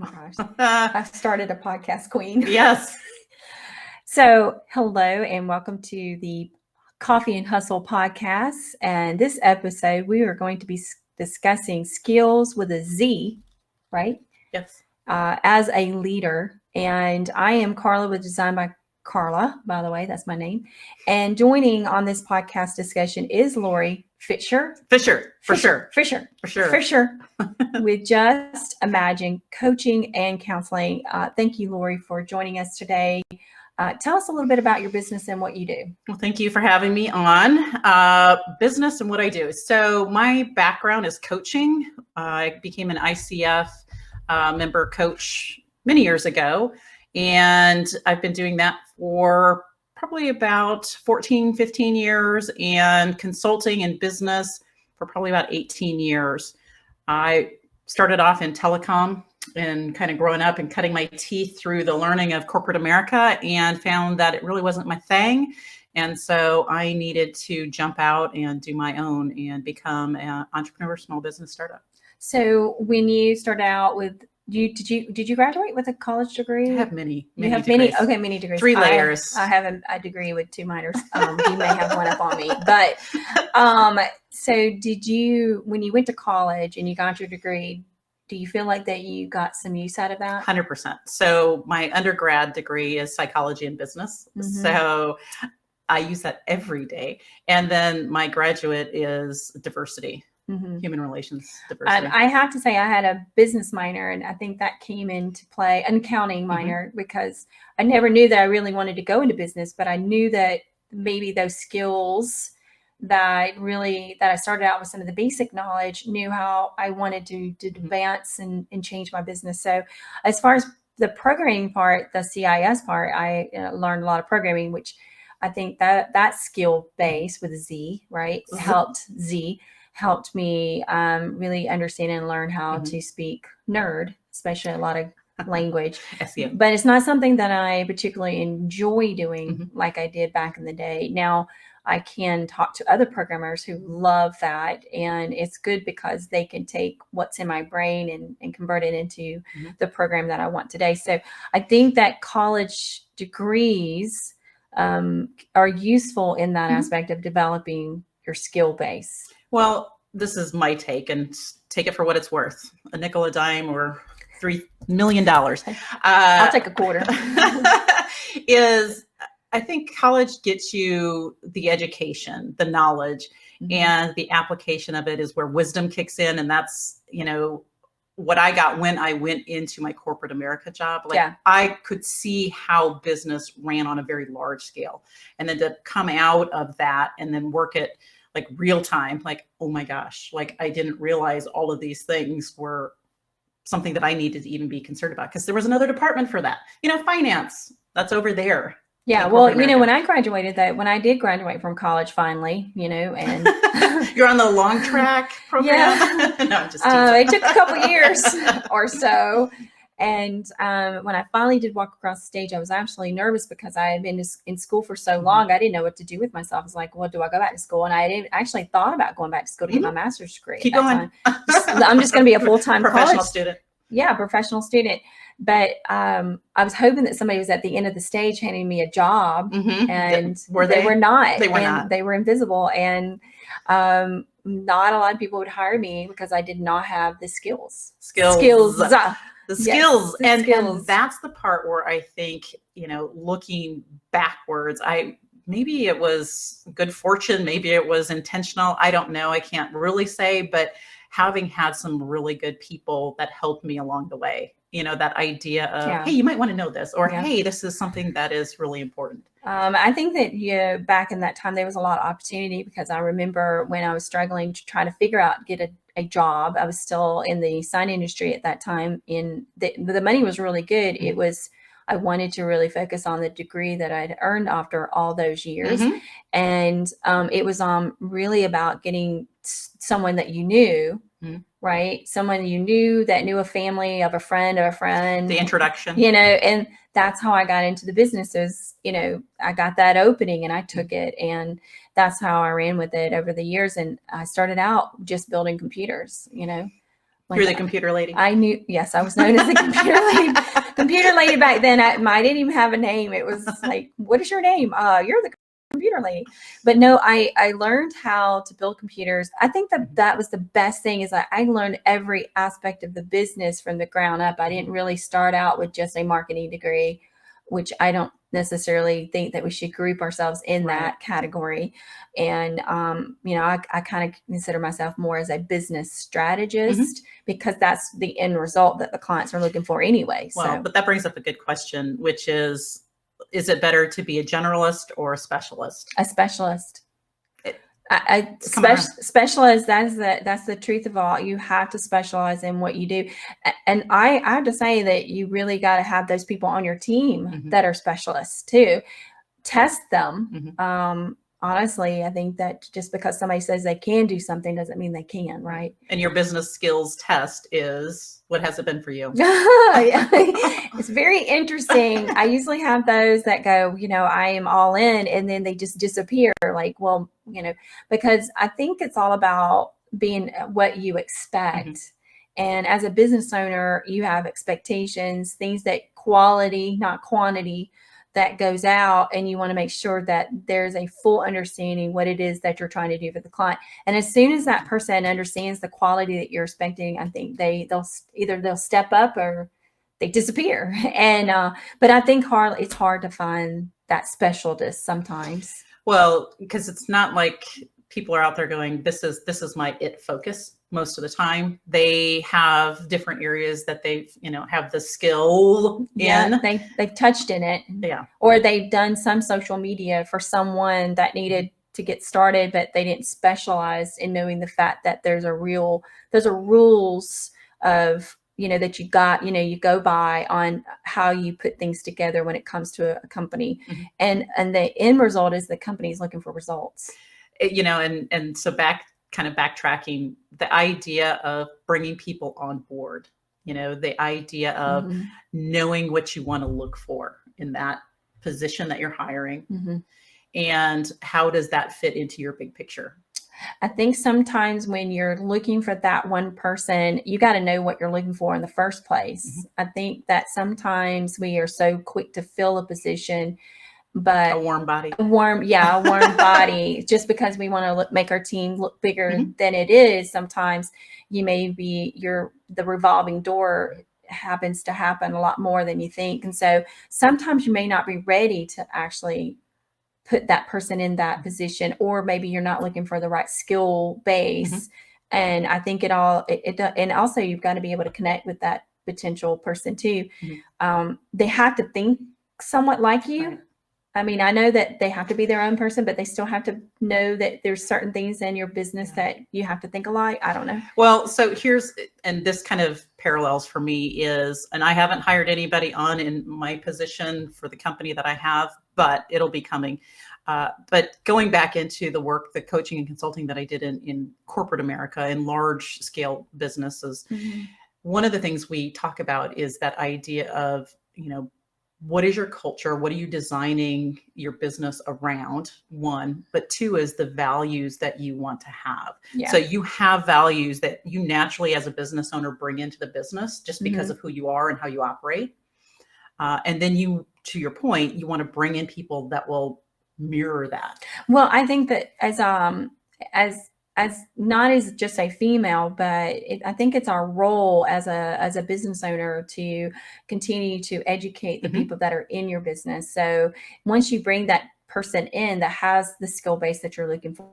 my gosh. I've started a podcast queen. Yes. So hello and welcome to the Coffee and Hustle podcast. And this episode, we are going to be discussing skills with a Z, right? Yes. As a leader. And I am Carla with Designedbycarla, by the way, that's my name. And joining on this podcast discussion is Lori Fischer. Fischer. With Just Imagine Coaching and Counseling. Thank you, Lori, for joining us today. Tell us a little bit about your business and what you do. Well, thank you for having me on business and what I do. So my background is coaching. I became an ICF member coach many years ago, and I've been doing that for probably about 14, 15 years, and consulting and business for probably about 18 years. I started off in telecom and kind of growing up and cutting my teeth through the learning of corporate America, and found that it really wasn't my thing. And so I needed to jump out and do my own and become an entrepreneur, small business startup. So when you started out with, did you graduate with a college degree? I have many degrees. Many degrees. 3 layers. I have a degree with 2 minors. You may have one up on me, but so did you, when you went to college and you got your degree, do you feel like that you got some use out of that? 100%. So my undergrad degree is psychology and business. Mm-hmm. So I use that every day. And then my graduate is diversity. Mm-hmm. Human relations diversity. I have to say I had a business minor, and I think that came into play, an accounting minor, mm-hmm. because I never knew that I really wanted to go into business, but I knew that maybe those skills that I started out with some of the basic knowledge, knew how I wanted to advance and change my business. So as far as the programming part, the CIS part, I learned a lot of programming, which I think that skill base with a Z, right, mm-hmm. helped me really understand and learn how mm-hmm. to speak nerd, especially a lot of language. SEO. But it's not something that I particularly enjoy doing mm-hmm. like I did back in the day. Now I can talk to other programmers who love that, and it's good because they can take what's in my brain and convert it into mm-hmm. the program that I want today. So I think that college degrees are useful in that mm-hmm. aspect of developing your skill base. Well, this is my take, and take it for what it's worth. A nickel, a dime, or $3 million. I'll take a quarter. I think college gets you the education, the knowledge, mm-hmm. and the application of it is where wisdom kicks in. And that's, what I got when I went into my corporate America job. I could see how business ran on a very large scale, and then to come out of that and then work it like real time, oh my gosh, I didn't realize all of these things were something that I needed to even be concerned about, because there was another department for that. Finance, that's over there. Yeah. Well, when I did graduate from college finally, and you're on the long track program. Yeah. No, I'm just teasing. It took a couple years or so. And when I finally did walk across the stage, I was actually nervous because I had been in school for so long. I didn't know what to do with myself. I was like, well, do I go back to school? And I didn't actually thought about going back to school to get my master's degree. Keep going. I'm just going to be a full-time professional student. Yeah, professional student. But I was hoping that somebody was at the end of the stage handing me a job, mm-hmm. and they were not. They were not. They were invisible, and not a lot of people would hire me because I did not have the skills. The skills. And that's the part where I think, looking backwards, maybe it was good fortune, maybe it was intentional. I don't know. I can't really say, but having had some really good people that helped me along the way, that idea of, hey, you might want to know this, or hey, this is something that is really important. I think that back in that time, there was a lot of opportunity, because I remember when I was struggling to try to figure out, get a job. I was still in the sign industry at that time. The money was really good. Mm-hmm. I wanted to really focus on the degree that I'd earned after all those years. Mm-hmm. And it was really about getting someone that you knew, mm-hmm. right? Someone you knew that knew a family of a friend of a friend. The introduction. And that's how I got into the business. I got that opening and I took it, and that's how I ran with it over the years. And I started out just building computers, Like, you're the computer lady. I knew, yes, I was known as the computer lady. Computer lady back then. I didn't even have a name. It was like, what is your name? You're the computer lady. But no, I learned how to build computers. I think that was the best thing, is that I learned every aspect of the business from the ground up. I didn't really start out with just a marketing degree, which I don't necessarily think that we should group ourselves in that category. And, I kind of consider myself more as a business strategist, because that's the end result that the clients are looking for anyway. Well, but that brings up a good question, which is it better to be a generalist or a specialist? A specialist. Specialist, that's the truth of all. You have to specialize in what you do. And I have to say that you really got to have those people on your team that are specialists too. Test them. Honestly, I think that just because somebody says they can do something doesn't mean they can, right? And your business skills test is, what has it been for you? It's very interesting. I usually have those that go, I am all in, and then they just disappear. Like, well, because I think it's all about being what you expect. And as a business owner, you have expectations, things that quality, not quantity, that goes out, and you want to make sure that there's a full understanding what it is that you're trying to do for the client. And as soon as that person understands the quality that you're expecting, I think they'll step up or they disappear. And but I think it's hard to find that specialist sometimes. Well, because it's not like people are out there going, this is my it focus. Most of the time they have different areas that they've, have the skill in. They've touched in it. Yeah. Or they've done some social media for someone that needed to get started, but they didn't specialize in knowing the fact that there's a rules of, that you go by on how you put things together when it comes to a company. And the end result is the company's looking for results. And so backtracking, the idea of bringing people on board, the idea of knowing what you want to look for in that position that you're hiring, and how does that fit into your big picture? I think sometimes when you're looking for that one person, you got to know what you're looking for in the first place. I think that sometimes we are so quick to fill a position, but a warm body, just because we want to make our team look bigger than it is. Sometimes the revolving door happens to happen a lot more than you think. And so sometimes you may not be ready to actually put that person in that position, or maybe you're not looking for the right skill base. And I think and also you've got to be able to connect with that potential person too. They have to think somewhat like you. Right. I mean, I know that they have to be their own person, but they still have to know that there's certain things in your business that you have to think alike. I don't know. Well, so and this kind of parallels for me is, and I haven't hired anybody on in my position for the company that I have, but it'll be coming. But going back into the work, the coaching and consulting that I did in corporate America, in large scale businesses, one of the things we talk about is that idea of, what is your culture? What are you designing your business around? One, but two is the values that you want to have. Yeah. So you have values that you naturally as a business owner bring into the business just because of who you are and how you operate. And then to your point, you want to bring in people that will mirror that. Well, I think that as not as just a female, but I think it's our role as a business owner to continue to educate the people that are in your business. So once you bring that person in that has the skill base that you're looking for,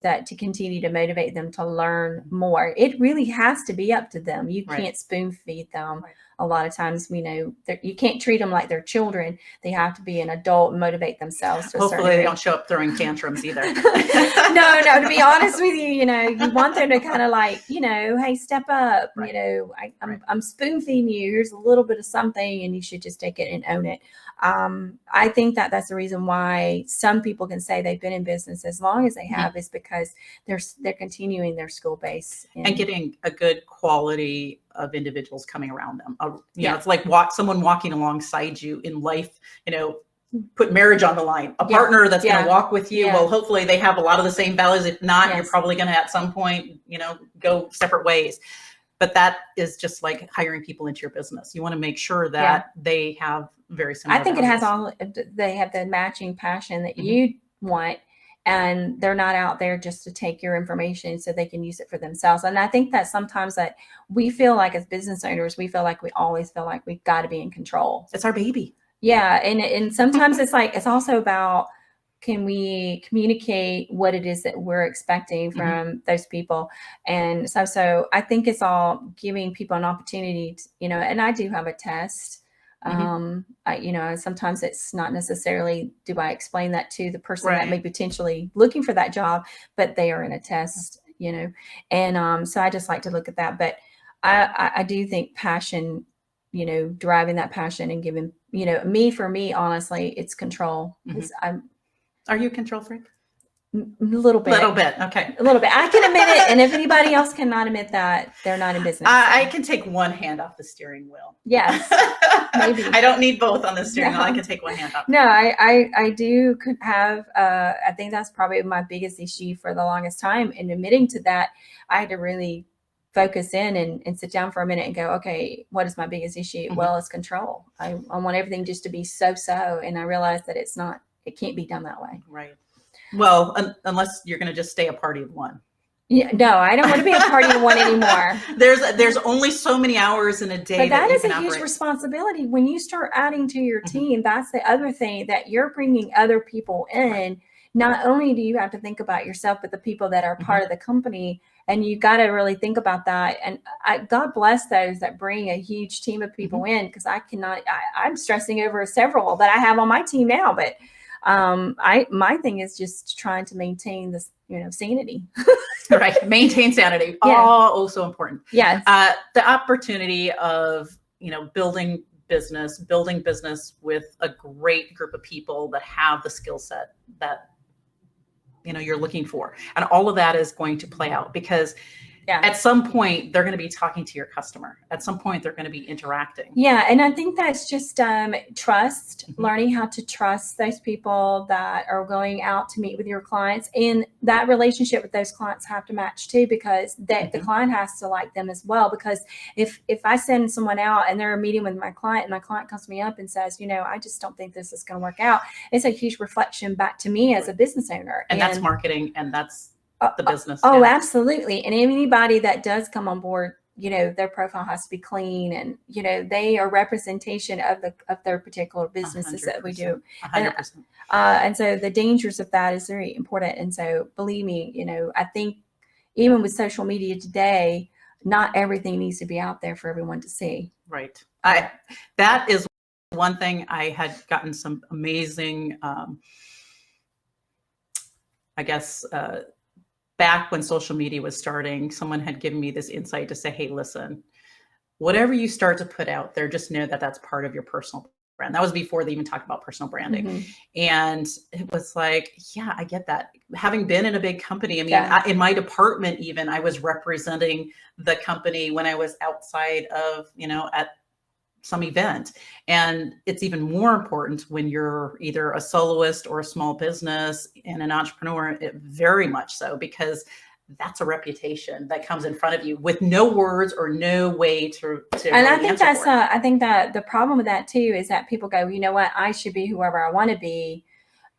that to continue to motivate them to learn more, it really has to be up to them. You can't spoon feed them. Right. A lot of times, you can't treat them like they're children. They have to be an adult and motivate themselves. Hopefully they don't show up throwing tantrums either. No, to be honest with you, you want them to kind of like, hey, step up. Right. I'm spoon feeding you. Here's a little bit of something, and you should just take it and own it. I think that's the reason why some people can say they've been in business as long as they have, is because they're continuing their school base and getting a good quality of individuals coming around them. It's like someone walking alongside you in life, put marriage on the line, a partner that's going to walk with you. Well, hopefully they have a lot of the same values. If not, you're probably going to at some point, go separate ways. but that is just like hiring people into your business. You want to make sure that they have very similar I think values. it has they have the matching passion that you want, and they're not out there just to take your information so they can use it for themselves. And I think that sometimes that we feel like as business owners, we always feel like we've got to be in control. It's our baby. Yeah. And sometimes it's like, it's also about, can we communicate what it is that we're expecting from those people? And so I think it's all giving people an opportunity to, and I do have a test. Sometimes it's not necessarily, do I explain that to the person that may be potentially looking for that job, but they are in a test, and so I just like to look at that. But I do think passion, driving that passion and giving, for me, honestly, it's control. Are you a control freak? A little bit. Okay. A little bit. I can admit it. And if anybody else cannot admit that, they're not in business. I can take one hand off the steering wheel. Yes. Maybe. I don't need both on the steering wheel. I can take one hand off. No, I do have, I think that's probably my biggest issue for the longest time. And admitting to that, I had to really focus in and sit down for a minute and go, okay, what is my biggest issue? Well, it's control. I want everything just to be so. And I realized that it can't be done that way. Right. Well, unless you're going to just stay a party of one. Yeah, no, I don't want to be a party of one anymore. There's only so many hours in a day. But that is a huge responsibility. When you start adding to your team, that's the other thing, that you're bringing other people in. Right. Not only do you have to think about yourself, but the people that are part of the company. And you got to really think about that. And God bless those that bring a huge team of people in, because I'm stressing over several that I have on my team now. But my thing is just trying to maintain this, sanity. Right. Maintain sanity. Yeah. All also important. Yes. The opportunity of, building business with a great group of people that have the skill set that, you're looking for. And all of that is going to play out, because at some point they're going to be talking to your customer. At some point they're going to be interacting. Yeah. And I think that's just trust, learning how to trust those people that are going out to meet with your clients, and that relationship with those clients have to match too, because the client has to like them as well. Because if I send someone out and they're meeting with my client, and my client comes to me up and says, I just don't think this is going to work out, it's a huge reflection back to me as a business owner. And that's marketing, and that's the business. Oh, absolutely. And anybody that does come on board, their profile has to be clean, and, they are representation of their particular businesses that we do. 100%. And so the dangers of that is very important. And so believe me, I think even with social media today, not everything needs to be out there for everyone to see. Right. That is one thing. I had gotten some amazing, back when social media was starting, someone had given me this insight to say, hey, listen, whatever you start to put out there, just know that that's part of your personal brand. That was before they even talked about personal branding. And it was like, yeah, I get that. Having been in a big company, I mean, in my department, even I was representing the company when I was outside of, at some event. And it's even more important when you're either a soloist or a small business and an entrepreneur, very much so, because that's a reputation that comes in front of you with no words or no way to and really I think that's I think that the problem with that too is that people go, you know what, I should be whoever I want to be.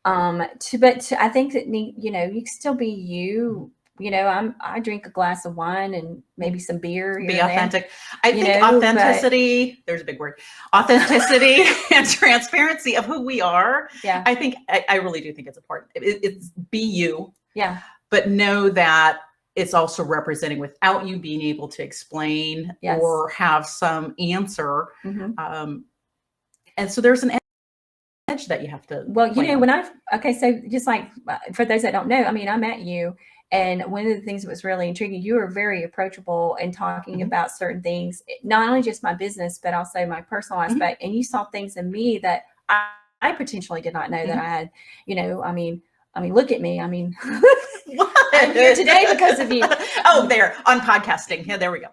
But I think that you can still be you. I drink a glass of wine and maybe some beer. Be authentic. I think authenticity, there's a big word, authenticity and transparency of who we are. Yeah. I think, I really do think it's important. It's be you. Yeah. But know that it's also representing without you being able to explain or have some answer. And so there's an edge that you have to. Well, so just like for those that don't know, I mean, I met you. And one of the things that was really intriguing, you were very approachable in talking about certain things, not only just my business, but also my personal aspect. And you saw things in me that I potentially did not know that I had, I mean, look at me. I mean, I'm here today because of you. Oh, there on podcasting. Yeah, there we go.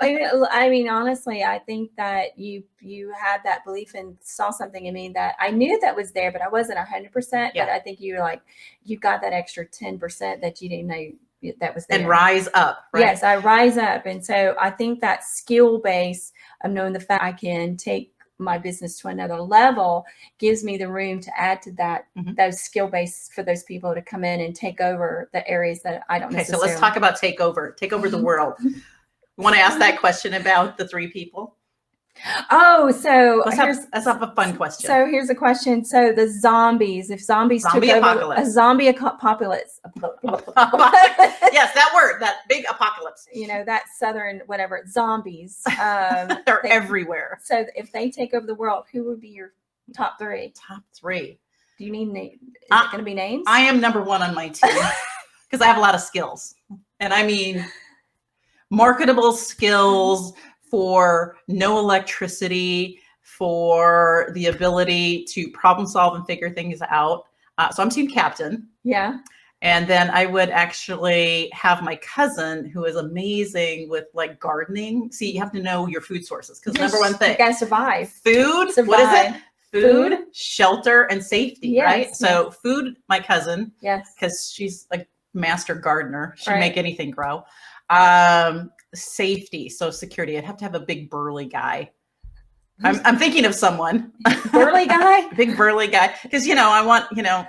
I mean, honestly, I think that you had that belief and saw something in me that I knew that was there, but I wasn't 100%. But I think you got that extra 10% that you didn't know that was there. And rise up, right? Yes, I rise up. And so I think that skill base of knowing the fact I can take my business to another level gives me the room to add to that, those skill base for those people to come in and take over the areas that I don't necessarily. So let's talk about take over the world. You want to ask that question about the 3 people? Oh, so let's have a fun question. So here's a question. So the zombies, if zombies took over a zombie apocalypse. Yes, that word, that big apocalypse. You know, that southern whatever, zombies. They're everywhere. So if they take over the world, who would be your top 3? Top 3. Do you need names? Is it going to be names? I am number 1 on my team because I have a lot of skills. And I mean, marketable skills for no electricity, for the ability to problem solve and figure things out. So I'm team captain. Yeah. And then I would actually have my cousin who is amazing with like gardening. See, you have to know your food sources because number one thing. You gotta survive. Food, survive. What is it? Food, shelter, and safety, yes, right? So food, my cousin. Yes. Because she's a master gardener. She'll make anything grow. Safety, so security. I'd have to have a big burly guy. I'm thinking of someone. Burly guy? Big burly guy. Because, you know, I want, you know,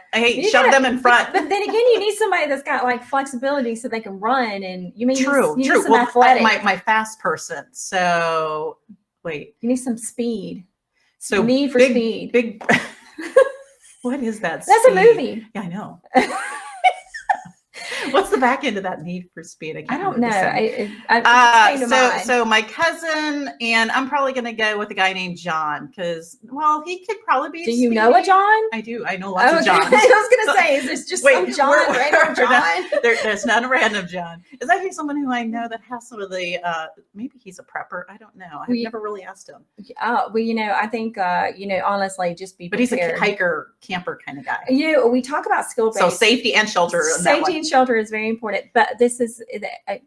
shove them in front. But then again, you need somebody that's got like flexibility so they can run and you need some Well, athletic. My fast person. So, wait. You need some speed. So need for speed. Big. What is that? That's a movie. Yeah, I know. What's the back end of that Need for Speed? I don't know. So my cousin, and I'm probably going to go with a guy named John because, well, he could probably be. Do you know a John? I do. I know lots of Johns. I was going to say, is this just some John, random John? There's not a random John. It's actually someone who I know that has some of the, maybe he's a prepper. I don't know. I've never really asked him. Well, you know, I think, you know, honestly, just be prepared. But he's a hiker, camper kind of guy. You know, we talk about skill-based. So safety and shelter. Safety and shelter is very important. But this is,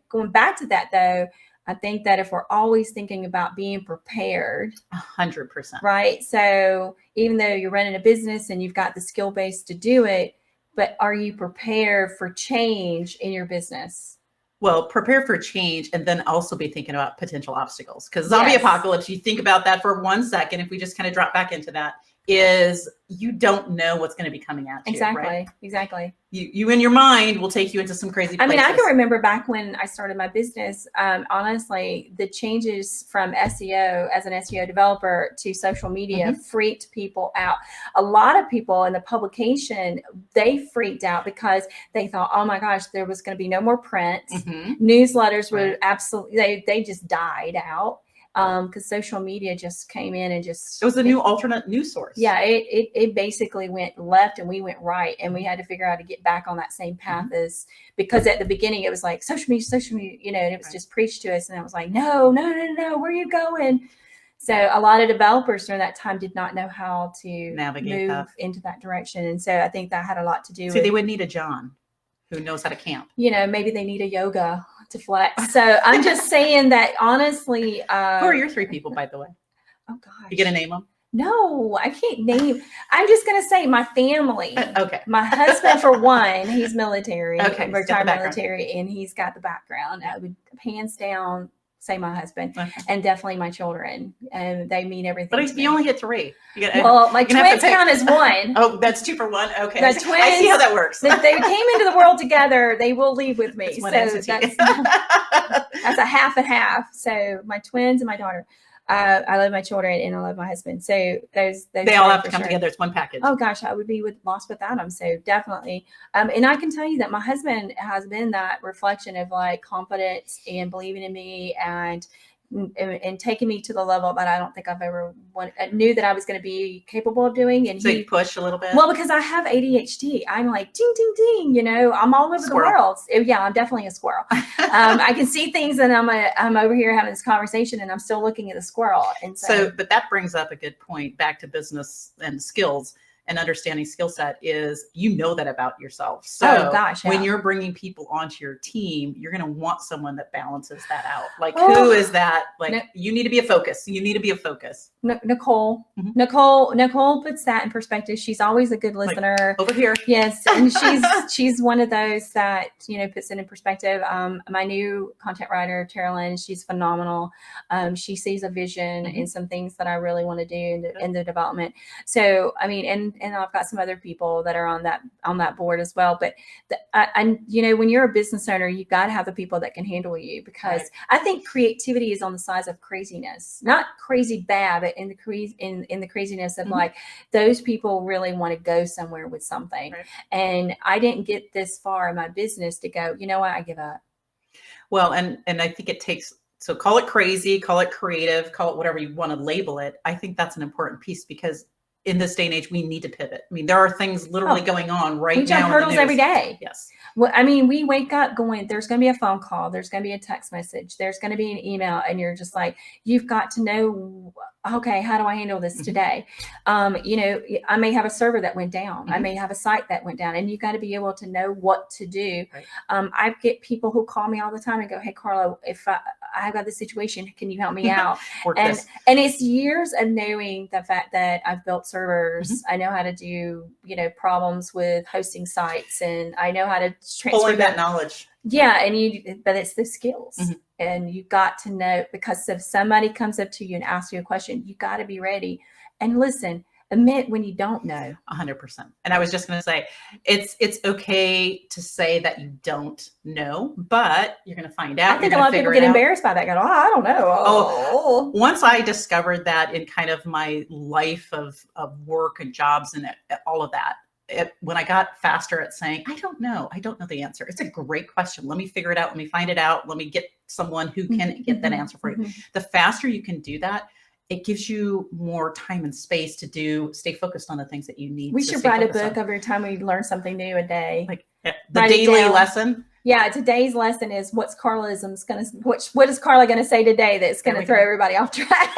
going back to that though, I think that if we're always thinking about being prepared, 100%, right? So even though you're running a business and you've got the skill base to do it, but are you prepared for change in your business? Well, prepare for change and then also be thinking about potential obstacles. Because zombie apocalypse, you think about that for 1 second, if we just kind of drop back into that, is you don't know what's going to be coming at you. Exactly. Right? Exactly. You in your mind will take you into some crazy places. I mean, I can remember back when I started my business, honestly, the changes from SEO as an SEO developer to social media freaked people out. A lot of people in the publication, they freaked out because they thought, oh my gosh, there was going to be no more print. Newsletters were absolutely, they just died out. Because social media just came in and just... It was a new alternate news source. Yeah, it basically went left and we went right. And we had to figure out how to get back on that same path as... Because at the beginning, it was like, social media, you know, and it was just preached to us. And I was like, no, where are you going? So a lot of developers during that time did not know how to navigate move into that direction. And so I think that had a lot to do with... they would need a John who knows how to camp. You know, maybe they need a yoga to flex. So I'm just saying that honestly. Who are your 3 people, by the way? Oh gosh. You gonna name them? No, I can't name. I'm just gonna say my family. Okay. My husband, for one, he's military, retired military, and he's got the background. I would hands down say my husband, and definitely my children, and they mean everything. But you only get 3. Well, my twins count as 1. Oh, that's 2 for 1. Okay, the twins, I see how that works. They came into the world together. They will leave with me, so that's a half and half. So my twins and my daughter. I love my children and I love my husband. So those they all have to come together. It's one package. Oh gosh, I would be lost without them. So definitely. And I can tell you that my husband has been that reflection of like confidence and believing in me and taking me to the level that I don't think I've ever knew that I was going to be capable of doing. And so he pushed a little bit. Well, because I have ADHD, I'm like ding ding ding. You know, I'm all over the world. Yeah, I'm definitely a squirrel. I can see things, and I'm over here having this conversation, and I'm still looking at the squirrel. And so, but that brings up a good point back to business and skills. and understanding skill set is you know that about yourself. So when you're bringing people onto your team, you're going to want someone that balances that out. Like who is that? Like you need to be a focus. You need to be a focus. Nicole. Nicole puts that in perspective. She's always a good listener. Like, over here. Yes. And she's one of those that, puts it in perspective. My new content writer, Carolyn, she's phenomenal. She sees a vision in some things that I really want to do in the development. So, I mean, and I've got some other people that are on that board as well. But when you're a business owner, you've got to have the people that can handle you, because I think creativity is on the size of craziness, not crazy bad, but in the craziness of like those people really want to go somewhere with something. And I didn't get this far in my business to go, you know what, I give up. Well, and I think it takes, so call it crazy, call it creative, call it whatever you want to label it. I think that's an important piece, because in this day and age, we need to pivot. I mean, there are things literally going on right now. We jump hurdles every day. Yes. Well, I mean, we wake up going, there's going to be a phone call. There's going to be a text message. There's going to be an email. And you're just like, you've got to know, okay, how do I handle this today? I may have a server that went down. I may have a site that went down, and you've got to be able to know what to do. I get people who call me all the time and go, hey, Carla, if I've got this situation, can you help me out? And it's years of knowing the fact that I've built servers. I know how to do, problems with hosting sites, and I know how to transfer that knowledge. Yeah. But it's the skills, and you got to know, because if somebody comes up to you and asks you a question, you got to be ready and listen. Admit when you don't know. 100%. And I was just going to say, it's okay to say that you don't know, but you're going to find out. I think a lot of people get embarrassed by that. Go, I don't know. Once I discovered that in kind of my life of work and jobs and all of that, when I got faster at saying, I don't know the answer. It's a great question. Let me figure it out. Let me find it out. Let me get someone who can get that answer for you. The faster you can do that, it gives you more time and space to stay focused on the things that you need. We should write a book every time we learn something new a day. Like the daily lesson. Yeah, today's lesson is what is Carla gonna say today that's gonna throw everybody off track?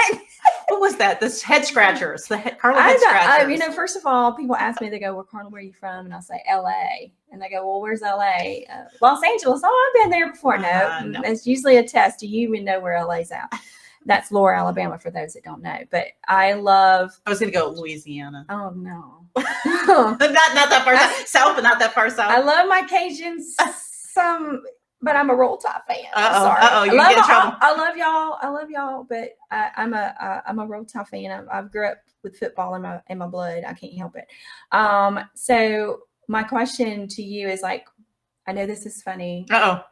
What was that? This head scratchers. Carla head scratchers. First of all, people ask me, they go, well, Carla, where are you from? And I'll say LA. And they go, well, where's LA? Los Angeles. Oh, I've been there before. No. It's usually a test. Do you even know where LA's at? That's Lower Alabama, for those that don't know. But I was going to go Louisiana. Oh, no. not that far south, but not that far south. I love my Cajuns, but I'm a Roll Tide fan. Sorry. You get in trouble. I love y'all, but I'm a Roll Tide fan. I grew up with football in my blood. I can't help it. So my question to you is, like, I know this is funny. Where are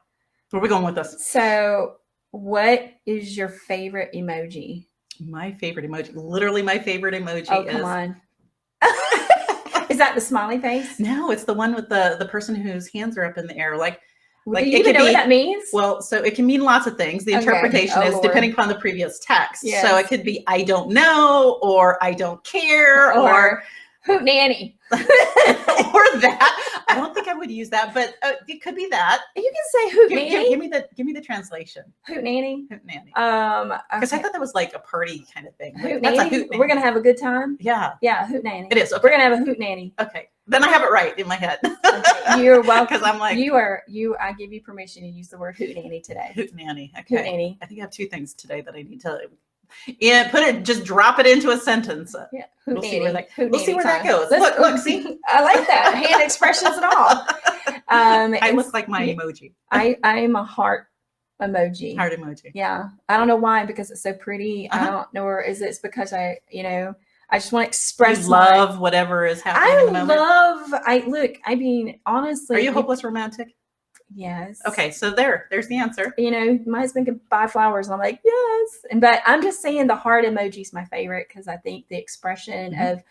we going with this? So, what is your favorite emoji? My favorite emoji, literally my favorite emoji is... Oh, come on. Is that the smiley face? No, it's the one with the person whose hands are up in the air. Like do you even know what that means? Well, so it can mean lots of things. The interpretation is depending upon the previous text. Yes. So it could be, I don't know, or I don't care, or hoot nanny. Or that. I don't think I would use that, but it could be that. You can say hoot nanny. Give me the translation. Hoot nanny. Hoot nanny. Because I thought that was like a party kind of thing. Hoot nanny. We're gonna have a good time. Yeah. Yeah, hoot nanny. It is. Okay. We're gonna have a hoot nanny. Okay. Then I have it right in my head. Okay. You're welcome. Because I'm like, I give you permission to use the word hoot nanny today. Hoot nanny. Okay. Hoot nanny. I think I have two things today that I need to. Yeah, just drop it into a sentence. Yeah, we'll see where that goes. Look, see, I like that hand expressions and all. I look like my emoji. I'm a heart emoji. Heart emoji. Yeah, I don't know why, because it's so pretty. I don't know, or is it because I just want to express. You love whatever is happening. I mean, honestly, are you a hopeless romantic? Yes. Okay, so there's the answer. My husband could buy flowers, and I'm like, yes. But I'm just saying the heart emoji is my favorite, because I think the expression of,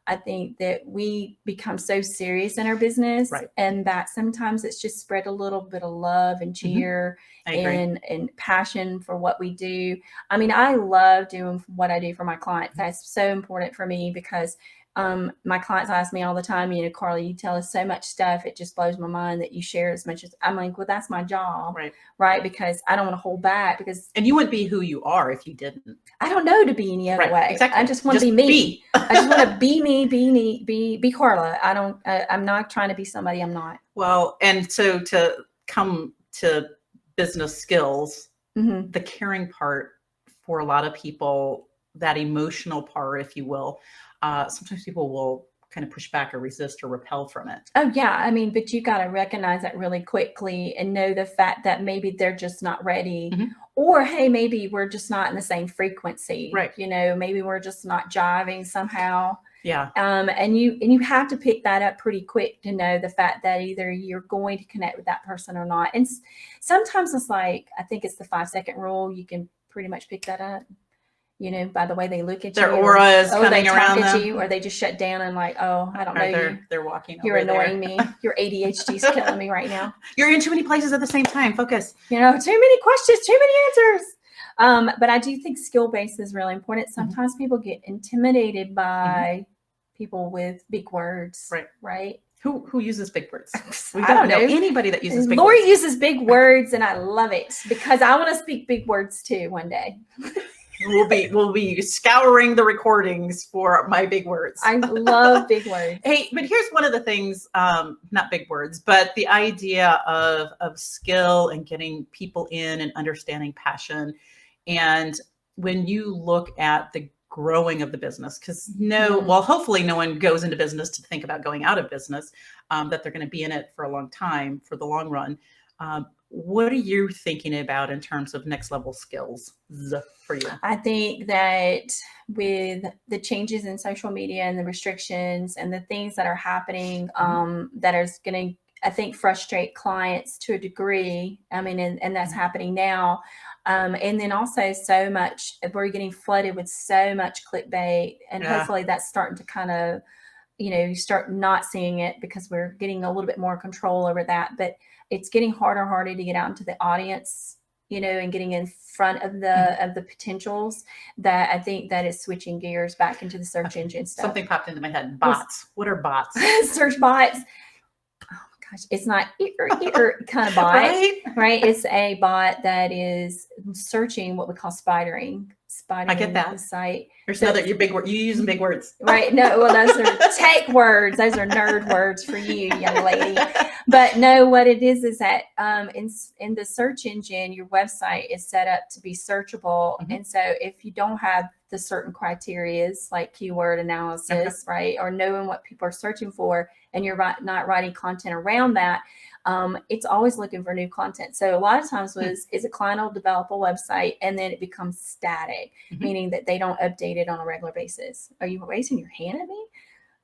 I think that we become so serious in our business, and that sometimes it's just spread a little bit of love and cheer and passion for what we do. I mean, I love doing what I do for my clients. That's so important for me, because My clients ask me all the time, Carla, you tell us so much stuff. It just blows my mind that you share as much as I'm like, well, that's my job. Right. Because I don't want to hold back and you wouldn't be who you are if you didn't. I don't know to be any other way. Exactly. I just want to be me. I just want to be me, be Carla. I'm not trying to be somebody I'm not. Well, and so to come to business skills, the caring part for a lot of people, that emotional part, if you will, sometimes people will kind of push back or resist or repel from it. Oh yeah. I mean, but you got to recognize that really quickly and know the fact that maybe they're just not ready, or, hey, maybe we're just not in the same frequency, right? Maybe we're just not jiving somehow. Yeah. And you have to pick that up pretty quick to know the fact that either you're going to connect with that person or not. And sometimes it's like, I think it's the 5-second rule. You can pretty much pick that up. By the way they look at their aura is coming around them, you, or they just shut down and like, oh, I don't know you. They're walking. You're annoying me. Your ADHD's killing me right now. You're in too many places at the same time. Focus. Too many questions, too many answers. But I do think skill base is really important. Sometimes people get intimidated by people with big words. Right. Who uses big words? I don't know anybody that uses big Lori words. uses big words, and I love it because I want to speak big words too one day. We'll be scouring the recordings for my big words. I love big words. Hey, but here's one of the things, not big words, but the idea of skill and getting people in and understanding passion. And when you look at the growing of the business, because hopefully no one goes into business to think about going out of business, that they're going to be in it for a long time, for the long run. What are you thinking about in terms of next level skills for you? I think that with the changes in social media and the restrictions and the things that are happening, that are going to, I think, frustrate clients to a degree. I mean, and that's happening now. And then also so much, we're getting flooded with so much clickbait, and hopefully that's starting to kind of, you start not seeing it because we're getting a little bit more control over that. But it's getting harder and harder to get out into the audience, and getting in front of the potentials, that I think that is switching gears back into the search engine stuff. Something popped into my head. Bots. What are bots? Search bots. Oh my gosh. It's not kind of bot, right? It's a bot that is searching what we call spidering. I get that. The site. There's another, you use big words. Right. No, well, those are tech words. Those are nerd words for you, young lady. But no, what it is that in the search engine, your website is set up to be searchable. And so if you don't have the certain criterias like keyword analysis, right, or knowing what people are searching for, and you're not writing content around that, it's always looking for new content. So a lot of times is a client will develop a website and then it becomes static, meaning that they don't update it on a regular basis. Are you raising your hand at me?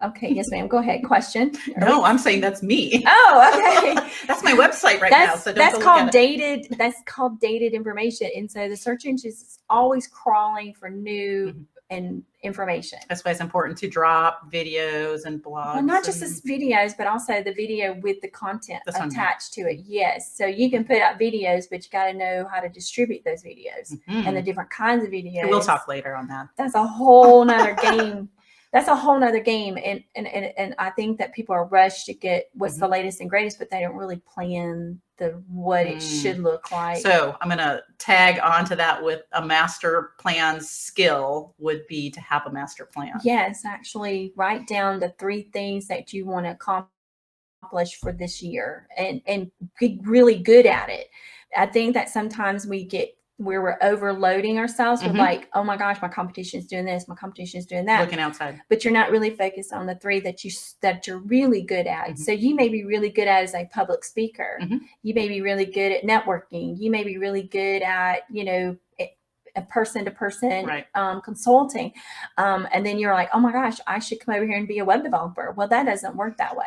Okay, yes, ma'am. Go ahead. Question. No, I'm saying that's me. Oh, okay. That's my website now. So that's called dated. That's called dated information. And so the search engine is always crawling for new and information. That's why it's important to drop videos and blogs. Well, not just the videos, but also the video with the content attached to it. Yes. So you can put out videos, but you got to know how to distribute those videos and the different kinds of videos. We'll talk later on that. That's a whole nother game. That's a whole nother game. And I think that people are rushed to get what's the latest and greatest, but they don't really plan what it should look like. So I'm going to tag onto that with a master plan skill would be to have a master plan. Yes, actually write down the 3 things that you want to accomplish for this year and get really good at it. I think that sometimes where we're overloading ourselves with like, oh my gosh, my competition is doing this, my competition is doing that. Looking outside. But you're not really focused on the 3 that you're really good at. So you may be really good at as a public speaker. You may be really good at networking. You may be really good at, a person-to-person consulting. And then you're like, oh my gosh, I should come over here and be a web developer. Well, that doesn't work that way.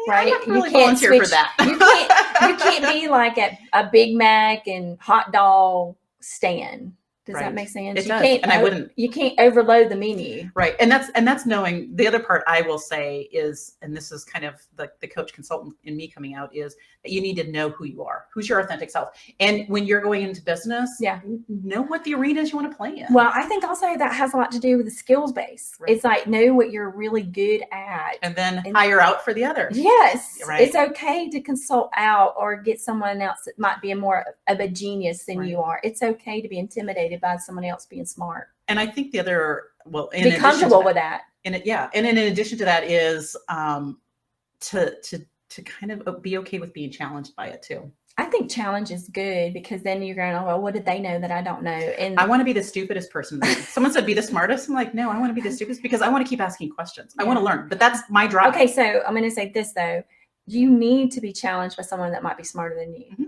Right? I'm not really volunteer for that. You can't be like at a Big Mac and hot dog stand Does Right. that make sense? It You does. can't, And I wouldn't. You can't overload the menu. Right. And that's knowing. The other part I will say is, and this is kind of the coach consultant in me coming out, is that you need to know who you are, who's your authentic self. And when you're going into business, Yeah, know what the arenas you want to play in. Well, I think also that has a lot to do with the skills base. Right. It's like, know what you're really good at. And then hire out for the others. Yes. Right. It's okay to consult out or get someone else that might be more of a genius than Right. you are. It's okay to be intimidated by someone else being smart. And I think the other, well, be comfortable with that. And and in addition to that is to kind of be okay with being challenged by it too. I think challenge is good, because then you're going, oh, well, what did they know that I don't know? And I want to be the stupidest person. Someone said be the smartest. I'm like, no, I want to be the stupidest, because I want to keep asking questions. I want to learn, but that's my drive. Okay, so I'm going to say this though. You need to be challenged by someone that might be smarter than you. Mm-hmm.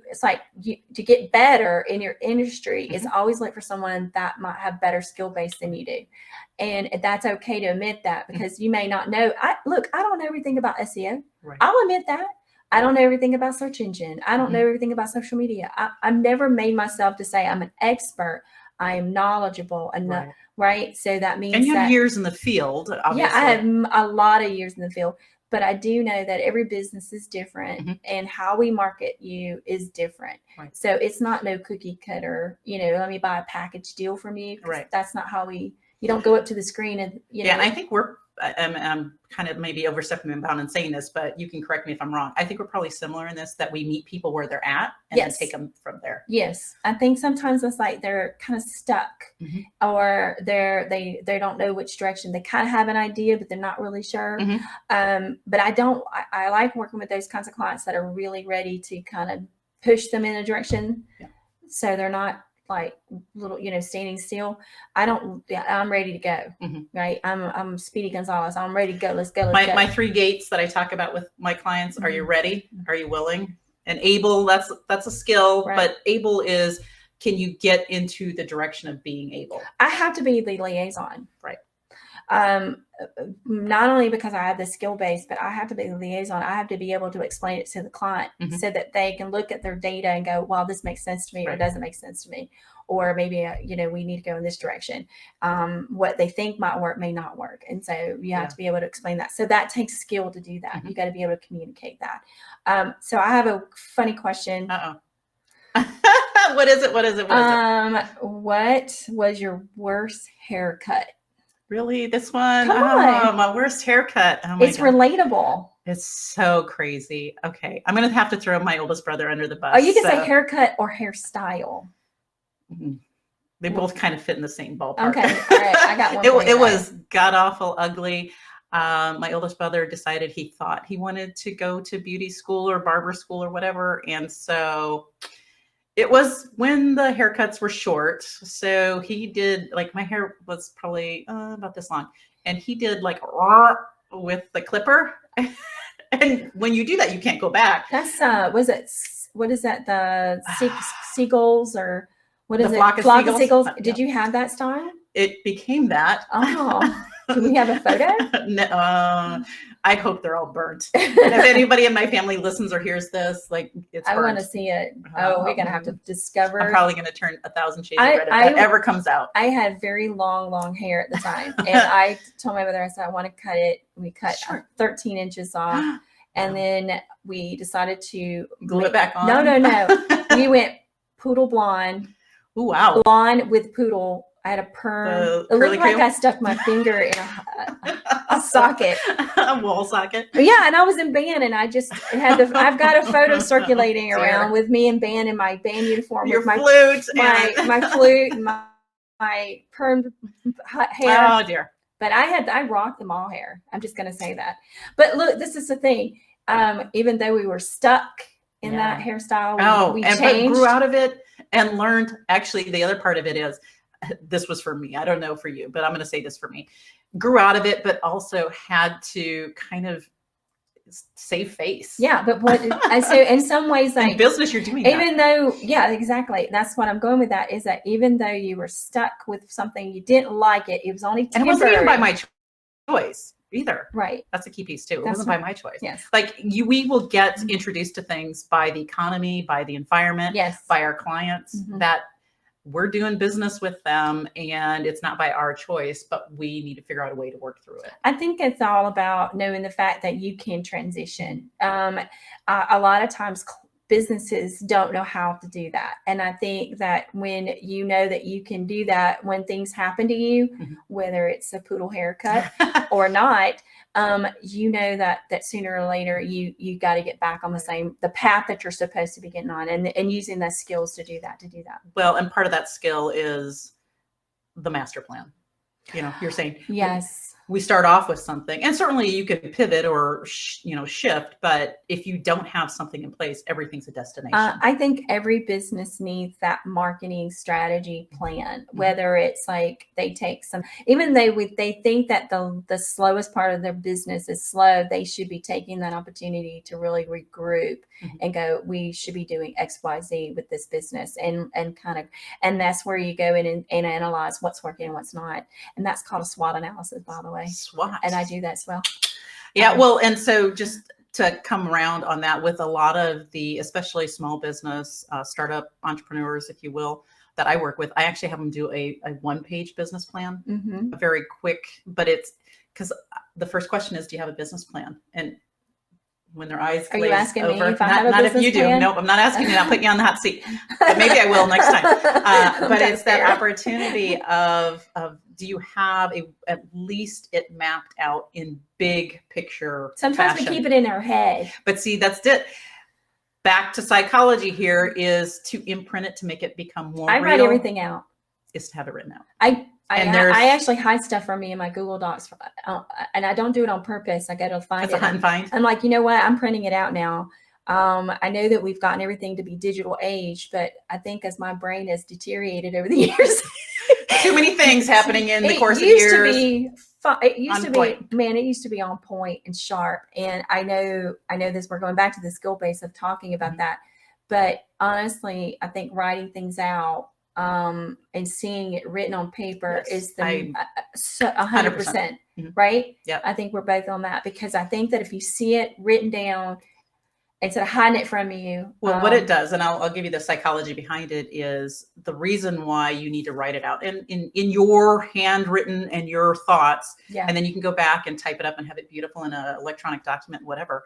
It's like to get better in your industry is always look for someone that might have better skill base than you do. And that's okay to admit that, because you may not know. I don't know everything about SEO. Right. I'll admit that. I don't know everything about search engine. I don't know everything about social media. I've never made myself to say I'm an expert. I am knowledgeable enough, right? So that means, and you have years in the field, obviously. Yeah, I have a lot of years in the field. But I do know that every business is different, and how we market you is different. Right. So it's not no cookie cutter, let me buy a package deal from you. Right. That's not how you don't go up to the screen and, Yeah, and I think I'm kind of maybe overstepping my bound in saying this, but you can correct me if I'm wrong. I think we're probably similar in this, that we meet people where they're at and then take them from there. Yes. I think sometimes it's like they're kind of stuck, or they don't know which direction. They kind of have an idea, but they're not really sure. But I like working with those kinds of clients that are really ready to kind of push them in a direction. Yeah. So they're not like little, standing still. I'm ready to go. Right. I'm Speedy Gonzalez. I'm ready to go. Let's go. Let's go. My 3 gates that I talk about with my clients. Are you ready? Are you willing? And able, that's a skill, but able is, can you get into the direction of being able? I have to be the liaison. Right. Not only because I have the skill base, but I have to be the liaison. I have to be able to explain it to the client so that they can look at their data and go, well, this makes sense to me, or doesn't make sense to me. Or maybe, we need to go in this direction. What they think might work may not work. And so you have to be able to explain that. So that takes skill to do that. You got to be able to communicate that. So I have a funny question. What is it? What was your worst haircut? Really? This one? Come on. My worst haircut. Oh my God. Relatable. It's so crazy. Okay. I'm going to have to throw my oldest brother under the bus. Oh, you can say haircut or hairstyle. They both kind of fit in the same ballpark. Okay. All right. I got one. It was god awful ugly. My oldest brother decided he thought he wanted to go to beauty school or barber school or whatever. And so it was when the haircuts were short. So he did, like, my hair was probably about this long. And he did like with the clipper. And when you do that, you can't go back. That's, what is that? The seagulls, or what is it? Flock of seagulls. Did you have that style? It became that. Oh, do we have a photo? No, I hope they're all burnt. If anybody in my family listens or hears this, like, it's burnt. I want to see it. Oh, we're gonna have to discover. I'm probably gonna turn 1,000 shades of red if that ever comes out. I had very long hair at the time, and I told my mother, I said, I want to cut it. We cut 13 inches off, and then we decided to glue it back on. No. We went poodle blonde. Ooh, wow. Blonde with poodle. I had a perm. It looked like I stuck my finger in a socket. A wall socket. Yeah, and I was in band, and I've got a photo circulating around with me in band in my band uniform. Your with my flute. My flute and my perm hair. Oh, dear. But I rocked them all hair. I'm just going to say that. But look, this is the thing. Even though we were stuck in that hairstyle, we changed. Grew out of it and learned. Actually, the other part of it is, this was for me. I don't know for you, but I'm going to say this for me. Grew out of it, but also had to kind of save face. Yeah, but so in some ways, like in business, you're doing even though, yeah, exactly. That's what I'm going with. That is that even though you were stuck with something, you didn't like it. It was only temporary. And it wasn't even by my choice either. Right. That's a key piece too. It wasn't by my choice. Yes. Like we will get introduced to things by the economy, by the environment, by our clients that we're doing business with them and it's not by our choice, but we need to figure out a way to work through it. I think it's all about knowing the fact that you can transition. A lot of times businesses don't know how to do that. And I think that when you know that you can do that, when things happen to you, whether it's a poodle haircut or not, you know that sooner or later you got to get back on the path that you're supposed to be getting on, and using the skills to do that. Well, and part of that skill is the master plan. You're saying, yes, we start off with something, and certainly you can pivot or shift, but if you don't have something in place, everything's a destination. I think every business needs that marketing strategy plan, whether it's like they take some, even they think that the slowest part of their business is slow, they should be taking that opportunity to really regroup and go, we should be doing XYZ with this business, and that's where you go in and analyze what's working and what's not. And that's called a SWOT analysis, by the way. SWOT. And I do that as well. Yeah. Well, and so just to come around on that, with a lot of the, especially small business, startup entrepreneurs, if you will, that I work with, I actually have them do a one-page business plan, very quick, but it's because the first question is, do you have a business plan? And when their eyes glaze over, are you asking me if I have a business if you do. plan? Nope, I'm not asking you. I'll put you on the hot seat, but maybe I will next time. But it's that opportunity of do you have at least it mapped out in big picture Sometimes fashion. We keep it in our head. But see, that's it. Back to psychology here is to imprint it, to make it become more real. I write everything out. Is to have it written out. I actually hide stuff from me in my Google Docs, and I don't do it on purpose. I go to find it. Hunt and find. I'm like, you know what? I'm printing it out now. I know that we've gotten everything to be digital age, but I think as my brain has deteriorated over the years, too many things happening in the course of years. It used to be on point and sharp. And I know this, we're going back to the skill base of talking about that. But honestly, I think writing things out and seeing it written on paper is the 100%, right? Yeah. I think we're both on that, because I think that if you see it written down instead of hiding it from you. Well, what it does, and I'll give you the psychology behind it, is the reason why you need to write it out in your handwritten and your thoughts. Yeah. And then you can go back and type it up and have it beautiful in an electronic document, whatever,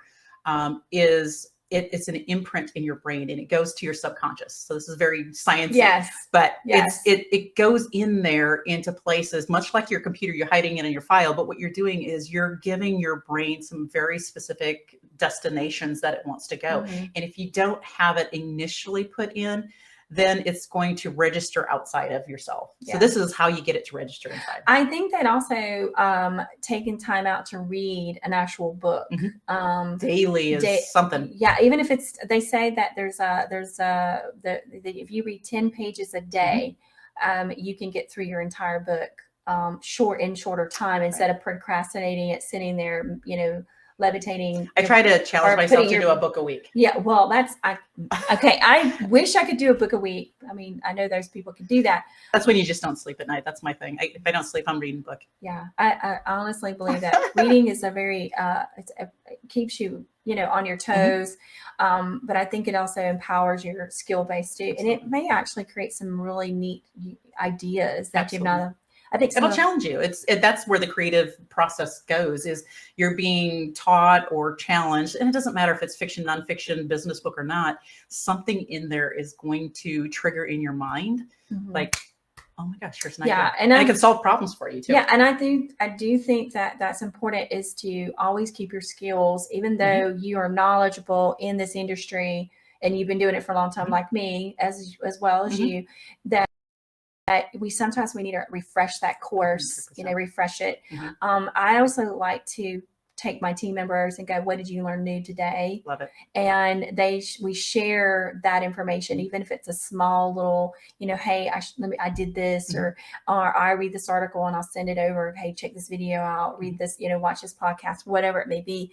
it's an imprint in your brain, and it goes to your subconscious. So this is very sciencey. Yes. But it goes in there into places, much like your computer, you're hiding it in your file. But what you're doing is you're giving your brain some very specific destinations that it wants to go. And if you don't have it initially put in, then it's going to register outside of yourself. So this is how you get it to register inside. I think that also taking time out to read an actual book daily is something. Yeah, even if it's, they say that if you read 10 pages a day, you can get through your entire book shorter time, instead of procrastinating it, sitting there, levitating. I try to challenge myself to do a book a week. Yeah, well, okay. I wish I could do a book a week. I mean, I know those people can do that. That's when you just don't sleep at night. That's my thing. If I don't sleep, I'm reading a book. Yeah, I honestly believe that reading is a very it keeps you on your toes, but I think it also empowers your skill base too, and it may actually create some really neat ideas that you've not. I think it'll challenge you. That's where the creative process goes, is you're being taught or challenged. And it doesn't matter if it's fiction, nonfiction, business book or not, something in there is going to trigger in your mind. Like, oh my gosh, here's an idea. And it can solve problems for you too. Yeah. And I do think that that's important, is to always keep your skills, even though you are knowledgeable in this industry and you've been doing it for a long time, like me, as well as you, that we sometimes need to refresh that course, 100%. Refresh it. I also like to take my team members and go, what did you learn new today? Love it. And we share that information, even if it's a small little, hey, I did this, or I read this article and I'll send it over. Hey, check this video out, read this, watch this podcast, whatever it may be.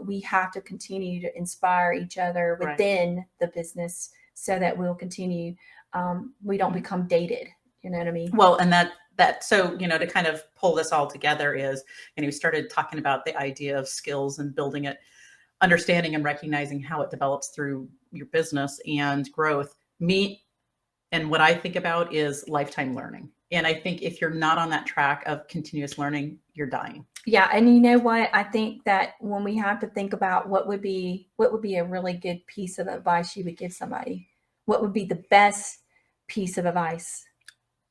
We have to continue to inspire each other within the business, so that we'll continue. We don't become dated. You know what I mean? Well, and so, to kind of pull this all together is, we started talking about the idea of skills and building it, understanding and recognizing how it develops through your business and growth. And And what I think about is lifetime learning. And I think if you're not on that track of continuous learning, you're dying. Yeah. And you know what? I think that when we have to think about what would be a really good piece of advice you would give somebody, what would be the best piece of advice?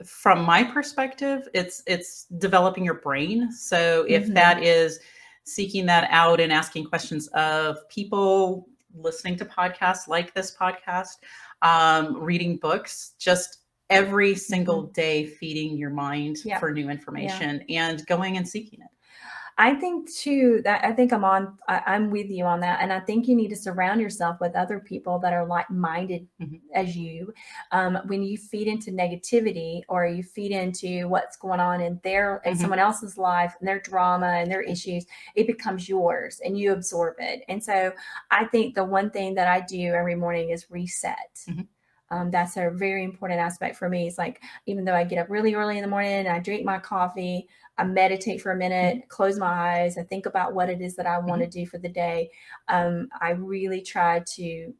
From my perspective, it's developing your brain. So if that is seeking that out and asking questions of people, listening to podcasts like this podcast, reading books, just every single day feeding your mind for new information and going and seeking it. I think too that I'm with you on that. And I think you need to surround yourself with other people that are like-minded as you. When you feed into negativity or you feed into what's going on in someone else's life and their drama and their issues, it becomes yours and you absorb it. And so I think the one thing that I do every morning is reset. That's a very important aspect for me. It's like, even though I get up really early in the morning and I drink my coffee, I meditate for a minute, close my eyes, I think about what it is that I want to do for the day. I really try to,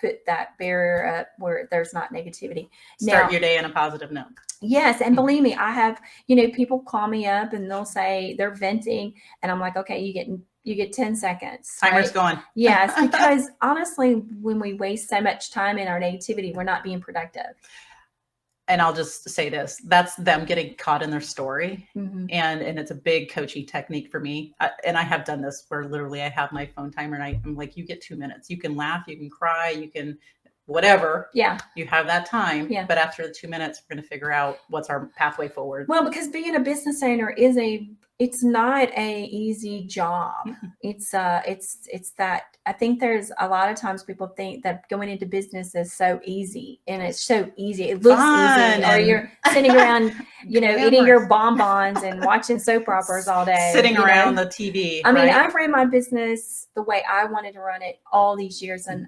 put that barrier up where there's not negativity. Start your day on a positive note. Yes. And believe me, I have, people call me up and they'll say they're venting and I'm like, okay, you get 10 seconds. Timer's going. Yes. Because honestly, when we waste so much time in our negativity, we're not being productive. And I'll just say this, that's them getting caught in their story. And it's a big coaching technique for me. And I have done this where literally I have my phone timer and I'm like, you get 2 minutes. You can laugh, you can cry, you can whatever. Yeah. You have that time. Yeah. But after the 2 minutes, we're going to figure out what's our pathway forward. Well, because being a business owner it's not a easy job. It's that I think there's a lot of times people think that going into business is so easy, and it's so easy. It looks easy, or you're sitting around, eating your bonbons and watching soap operas all day, sitting around the TV. I mean, I've ran my business the way I wanted to run it all these years, and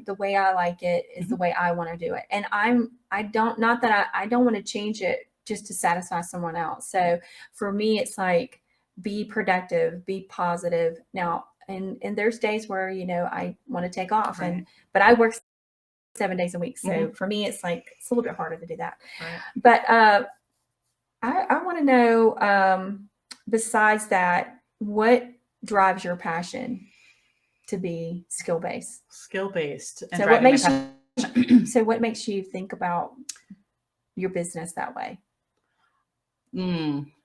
the way I like it is the way I want to do it. And I don't want to change it just to satisfy someone else. So for me, it's like, be productive, be positive. Now, and there's days where, I want to take off but I work 7 days a week. So for me, it's like, it's a little bit harder to do that. But I want to know, besides that, what drives your passion to be skill-based? Skill-based. So what makes you think about your business that way?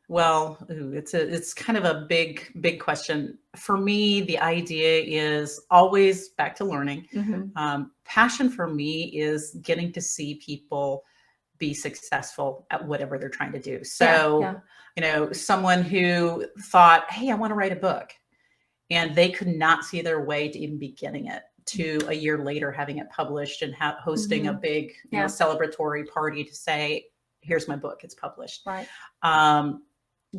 Well, it's kind of a big question. For me, the idea is always back to learning. Passion for me is getting to see people be successful at whatever they're trying to do. So, someone who thought, hey, I want to write a book, and they could not see their way to even beginning it, to a year later having it published and hosting a big celebratory party to say, here's my book, it's published. Right.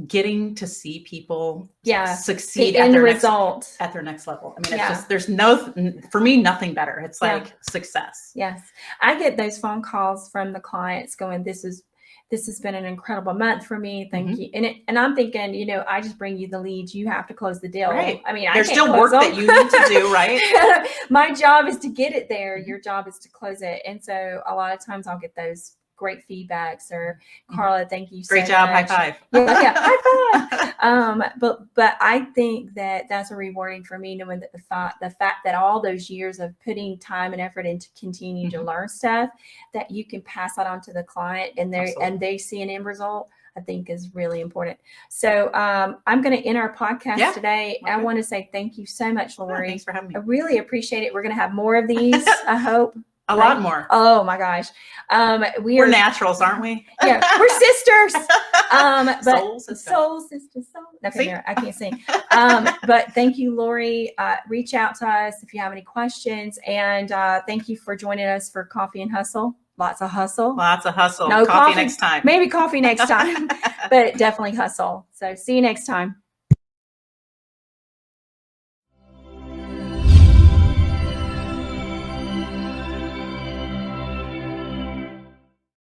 Getting to see people succeed at their next level. I mean, it's just, for me, nothing better. It's like success. Yes. I get those phone calls from the clients going, this has been an incredible month for me. Thank you. And I'm thinking, I just bring you the leads. You have to close the deal. Right. I mean, there's still work that you need to do, right? My job is to get it there. Your job is to close it. And so a lot of times I'll get those great feedbacks or, Carla, thank you so much. Great job. High five. High five. But I think that that's a rewarding for me, knowing that the fact that all those years of putting time and effort into continue to learn stuff, that you can pass that on to the client and they see an end result, I think is really important. So I'm going to end our podcast today. Okay. I want to say thank you so much, Lori. Thanks for having me. I really appreciate it. We're going to have more of these, I hope. A lot more. Oh my gosh. We're naturals, aren't we? Yeah, we're sisters. Soul sisters. Okay, I can't sing. But thank you, Lori. Reach out to us if you have any questions. And thank you for joining us for Coffee and Hustle. Lots of hustle. No coffee next time. Maybe coffee next time, but definitely hustle. So see you next time.